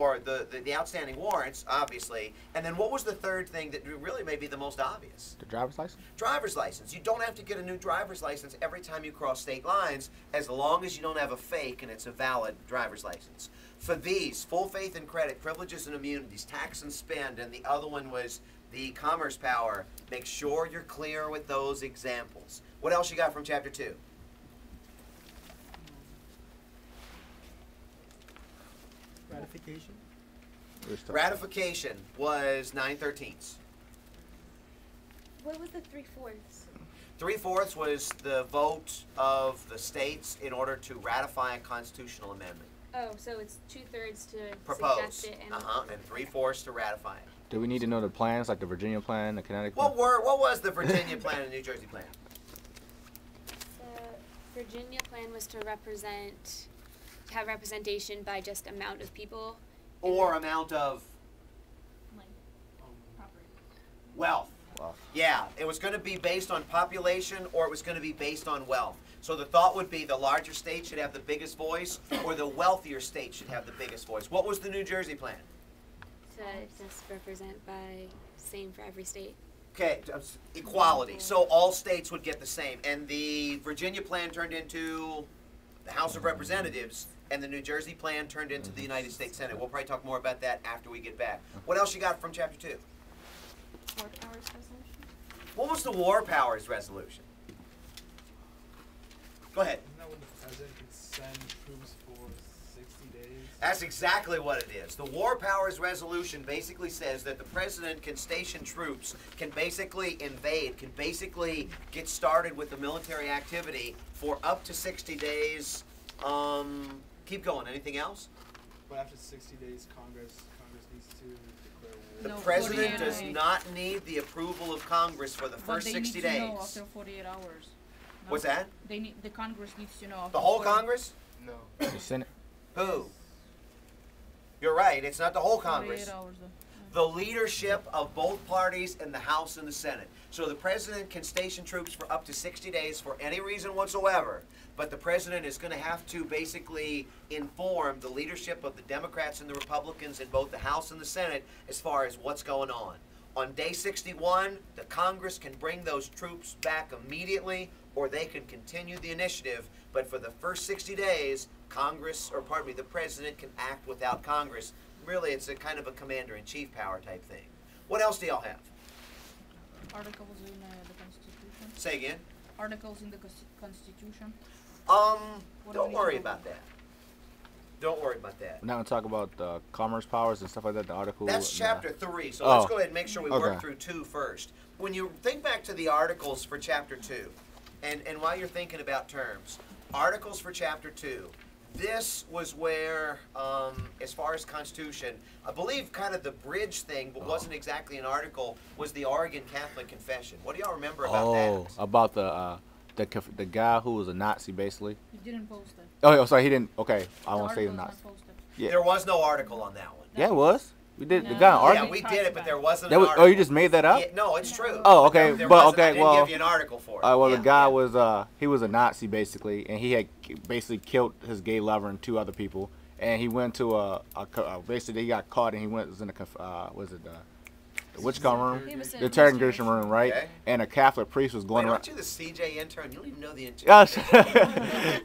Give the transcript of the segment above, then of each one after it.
or the outstanding warrants, obviously. And then what was the third thing that really may be the most obvious? The driver's license? Driver's license. You don't have to get a new driver's license every time you cross state lines, as long as you don't have a fake and it's a valid driver's license. For these, full faith and credit, privileges and immunities, tax and spend, and the other one was the commerce power, make sure you're clear with those examples. What else you got from Chapter 2? Ratification. Ratification was 9/13. What was the 3/4? 3/4 was the vote of the states in order to ratify a constitutional amendment. Oh, so it's 2/3 to Propose. suggest it and And 3/4 to ratify it. Do we need to know the plans, like the Virginia plan, the Connecticut plan? What was the Virginia plan and New Jersey plan? the Virginia plan was to have representation by just amount of people. Or amount of wealth. Yeah, it was going to be based on population, or it was going to be based on wealth. So the thought would be the larger state should have the biggest voice, or the wealthier state should have the biggest voice. What was the New Jersey plan? To just represent by same for every state. Okay, equality. So all states would get the same. And the Virginia plan turned into the House of Representatives, and the New Jersey plan turned into the United States Senate. We'll probably talk more about that after we get back. What else you got from Chapter 2? War powers resolution. What was the War Powers Resolution? Go ahead. Isn't that when the president can send troops for 60 days? That's exactly what it is. The War Powers Resolution basically says that the president can station troops, can basically invade, can basically get started with the military activity for up to 60 days. Keep going. Anything else? But after 60 days, Congress needs to declare war. The No, president 48 does days. not need the approval of Congress for the first 60 But they need to know days. after 48 hours. No? What's that? The Congress needs to know after The whole 48 Congress? No. The Senate? Who? You're right. It's not the whole 48 Congress. hours though. The leadership of both parties in the House and the Senate. So the president can station troops for up to 60 days for any reason whatsoever, but the president is going to have to basically inform the leadership of the Democrats and the Republicans in both the House and the Senate as far as what's going on. On day 61, the Congress can bring those troops back immediately, or they can continue the initiative, but for the first 60 days, the president can act without Congress. Really, it's a kind of a commander-in-chief power type thing. What else do y'all have? Articles in the Constitution. Say again. Articles in the Constitution. Don't worry about that. Don't worry about that. We're not going to talk about the commerce powers and stuff like that, the article. That's Chapter 3, so Oh. let's go ahead and make sure we work Okay. through 2 first. When you think back to the articles for Chapter 2, and while you're thinking about terms, articles for Chapter 2, this was where, as far as Constitution, I believe kind of the bridge thing, but wasn't exactly an article, was the Oregon Catholic Confession. What do y'all remember about that? About the guy who was a Nazi, basically. He didn't post it. Oh, sorry, he didn't. Okay, I The won't say the article is Nazi. not posted. Yeah. There was no article on that one. Yeah, it was. We did. The No. guy in Yeah, Oregon. Yeah, we did it, but there wasn't That an was, article. oh, you just made that up? Yeah, no, it's true. Oh, okay, There but wasn't- I okay, didn't well. give you an article for it. Well, Yeah, the guy yeah. was he was a Nazi basically, and he had basically killed his gay lover and 2 other people, and he went to basically he got caught and he was in a the witch room, He was in the interrogation Mr. room, right? Okay. And a Catholic priest was Wait, going around. aren't you the CJ intern? You don't even know the intern. Yes.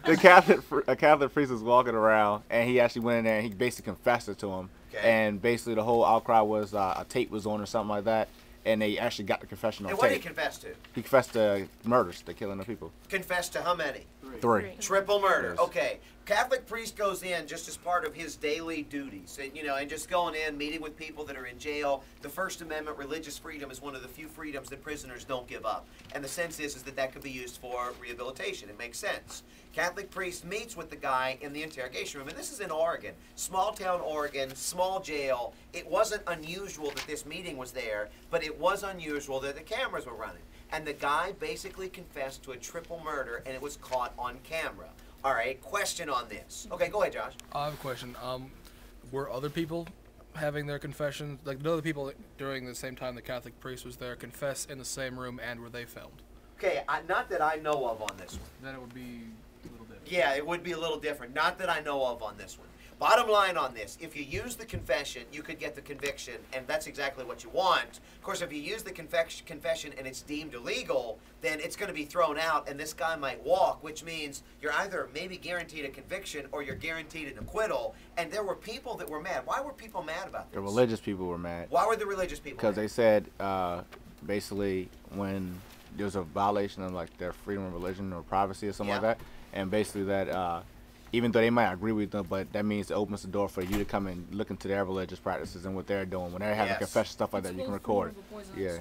A Catholic priest was walking around, and he actually went in there and he basically confessed it to him. Okay. And basically the whole outcry was a tape was on or something like that, and they actually got the confession on And what did he tape. confess to? He confessed to murders, the killing of people. Confessed to how many? 3. Triple murder. Yes. Okay. Catholic priest goes in just as part of his daily duties, and just going in, meeting with people that are in jail. The First Amendment, religious freedom, is one of the few freedoms that prisoners don't give up. And the sense is that could be used for rehabilitation. It makes sense. Catholic priest meets with the guy in the interrogation room, and this is in Oregon, small town Oregon, small jail. It wasn't unusual that this meeting was there, but it was unusual that the cameras were running. And the guy basically confessed to a triple murder, and it was caught on camera. All right, question on this. Okay, go ahead, Josh. I have a question. Were other people having their confessions, like did other people during the same time the Catholic priest was there, confess in the same room, and were they filmed? Okay, not that I know of on this one. Then it would be a little different. Yeah, it would be a little different. Not that I know of on this one. Bottom line on this, if you use the confession, you could get the conviction, and that's exactly what you want. Of course, if you use the confession and it's deemed illegal, then it's going to be thrown out, and this guy might walk, which means you're either maybe guaranteed a conviction or you're guaranteed an acquittal. And there were people that were mad. Why were people mad about this? The religious people were mad. Why were the religious people Because mad? they said basically when there's a violation of like their freedom of religion or privacy or something like that, and basically that even though they might agree with them, but that means it opens the door for you to come and look into their religious practices and what they're doing. When they're having confession stuff like that, you can record it. Yeah.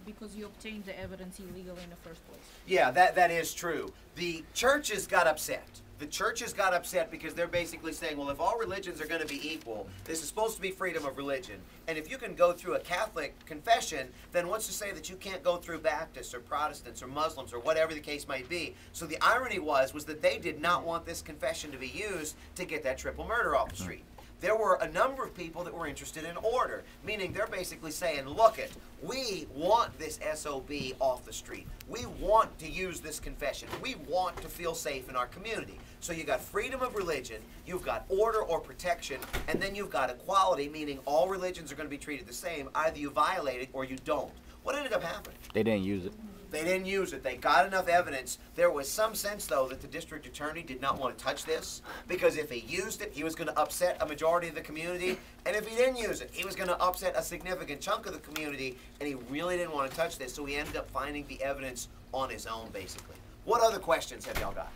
Because you obtained the evidence illegally in the first place. Yeah, that is true. The churches got upset. The churches got upset because they're basically saying, well, if all religions are going to be equal, this is supposed to be freedom of religion. And if you can go through a Catholic confession, then what's to say that you can't go through Baptists or Protestants or Muslims or whatever the case might be? So the irony was that they did not want this confession to be used to get that triple murder off the street. There were a number of people that were interested in order, meaning they're basically saying, look it, we want this SOB off the street. We want to use this confession. We want to feel safe in our community. So you got freedom of religion, you've got order or protection, and then you've got equality, meaning all religions are going to be treated the same. Either you violate it or you don't. What ended up happening? They didn't use it. They didn't use it. They got enough evidence. There was some sense, though, that the district attorney did not want to touch this, because if he used it, he was going to upset a majority of the community, and if he didn't use it, he was going to upset a significant chunk of the community, and he really didn't want to touch this, so he ended up finding the evidence on his own, basically. What other questions have y'all got?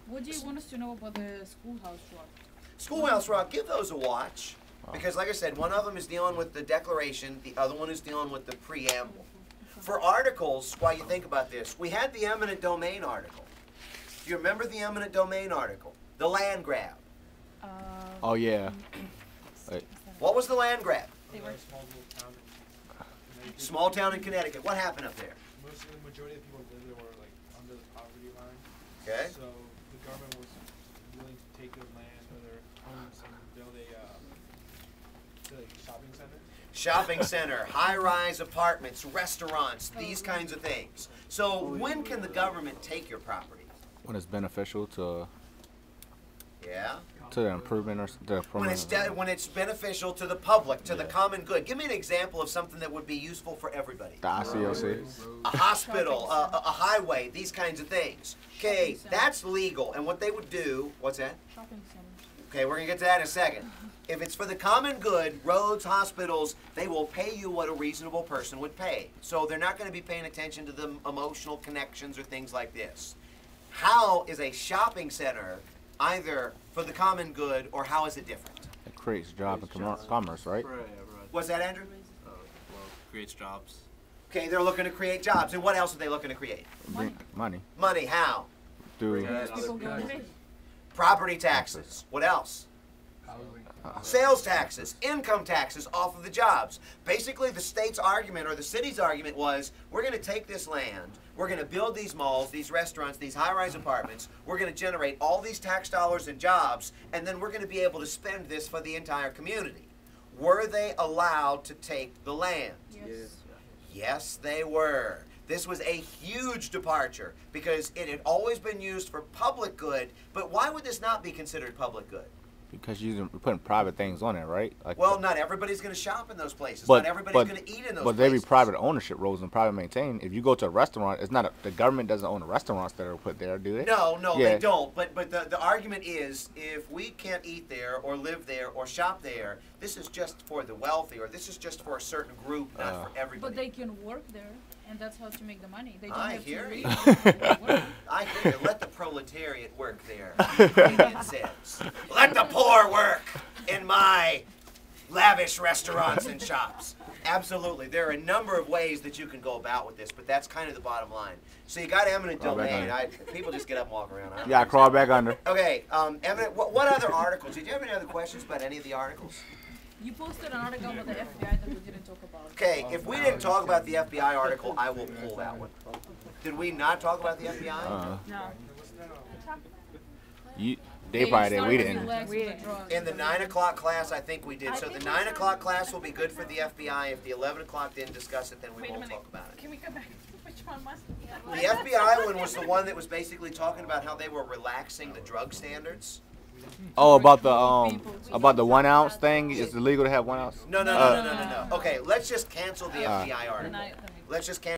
What do you want us to know about the schoolhouse rock? Schoolhouse Rock, give those a watch, because like I said, one of them is dealing with the declaration, the other one is dealing with the preamble. For articles, while you think about this, we had the eminent domain article. Do you remember the eminent domain article? The land grab. Oh yeah. What was the land grab? They were Small little town in Connecticut. Small town in Connecticut. What happened up there? Most of the majority of people that lived there were like under the poverty line. Okay. So the government was willing to take their land or their homes and build a shopping center. Shopping center, high-rise apartments, restaurants, these kinds of things. So when can the government take your property? When it's beneficial to Yeah. the improvement or the When it's beneficial to the public, to the common good. Give me an example of something that would be useful for everybody. the ICOC. A hospital, a highway, these kinds of things. Okay, that's legal. And what they would do, what's that? shopping centers. Okay, we're going to get to that in a second. If it's for the common good, roads, hospitals, they will pay you what a reasonable person would pay. So they're not going to be paying attention to the emotional connections or things like this. How is a shopping center either for the common good, or how is it different? It creates job and commerce, right? What's that, Andrew? Well, creates jobs. Okay, they're looking to create jobs. And what else are they looking to create? Bring money Money, how? through People go to Property taxes. What else? Sales taxes, income taxes off of the jobs. Basically, the state's argument or the city's argument was, we're going to take this land, we're going to build these malls, these restaurants, these high-rise apartments, we're going to generate all these tax dollars and jobs, and then we're going to be able to spend this for the entire community. Were they allowed to take the land? Yes. Yes, they were. This was a huge departure because it had always been used for public good, but why would this not be considered public good? because you're putting private things on it, right? Like Well, not everybody's going to shop in those places. Not everybody's going to eat in those but places. they be private ownership roles and private maintained. If you go to a restaurant, it's not the government doesn't own the restaurants that are put there, do they? No, Yeah. they don't. But the argument is, if we can't eat there or live there or shop there, this is just for the wealthy, or this is just for a certain group, not for everybody. But they can work there, and that's how to make the money. They don't I have hear to you. work. I hear you. Let the proletariat work there. It says, let the poor work in my lavish restaurants and shops. Absolutely. There are a number of ways that you can go about with this, but that's kind of the bottom line. So you got eminent Crawl back domain. under. People just get up and walk around. I don't Yeah, crawl back under. Okay, eminent. What other articles? Did you have any other questions about any of the articles? You posted an article about the FBI that we didn't talk about. Okay, if we didn't talk about the FBI article, I will pull that one. Did we not talk about the FBI? No. They probably did. We didn't. In the 9 o'clock class, I think we did. So the 9 o'clock class will be good for the FBI. If the 11 o'clock didn't discuss it, then we won't talk about it. Can we go back? Which one was The FBI one was the one that was basically talking about how they were relaxing the drug standards. Oh, about People the 1 ounce thing. Is it legal to have 1 ounce? No. Okay, let's just cancel the FBI article. Then I- Let's just cancel.